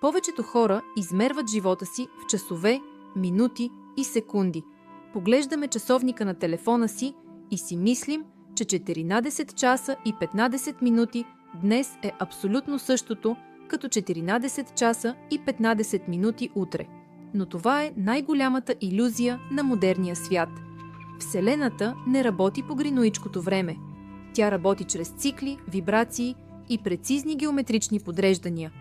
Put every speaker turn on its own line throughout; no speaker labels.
Повечето хора измерват живота си в часове, минути и секунди. Поглеждаме часовника на телефона си и си мислим, че 14 часа и 15 минути днес е абсолютно същото, като 14 часа и 15 минути утре. Но това е най-голямата илюзия на модерния свят. Вселената не работи по гринуичкото време. Тя работи чрез цикли, вибрации и прецизни геометрични подреждания.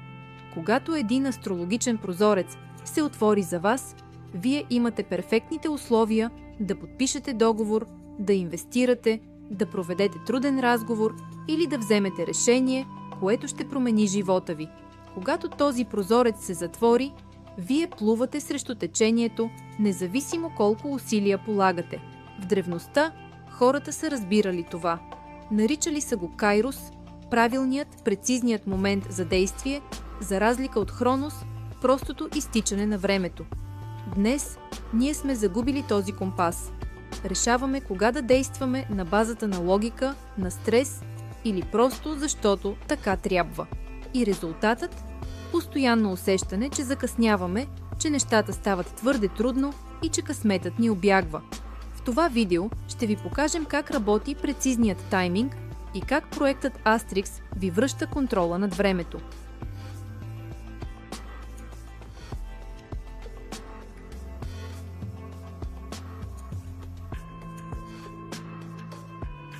Когато един астрологичен прозорец се отвори за вас, вие имате перфектните условия да подпишете договор, да инвестирате, да проведете труден разговор или да вземете решение, което ще промени живота ви. Когато този прозорец се затвори, вие плувате срещу течението, независимо колко усилия полагате. В древността хората са разбирали това. Наричали са го Кайрос, правилният, прецизният момент за действие, за разлика от Хронос, простото изтичане на времето. Днес ние сме загубили този компас. Решаваме кога да действаме на базата на логика, на стрес или просто защото така трябва. И резултатът? Постоянно усещане, че закъсняваме, че нещата стават твърде трудно и че късметът ни убягва. В това видео ще ви покажем как работи прецизният тайминг и как проектът Astrix ви връща контрола над времето.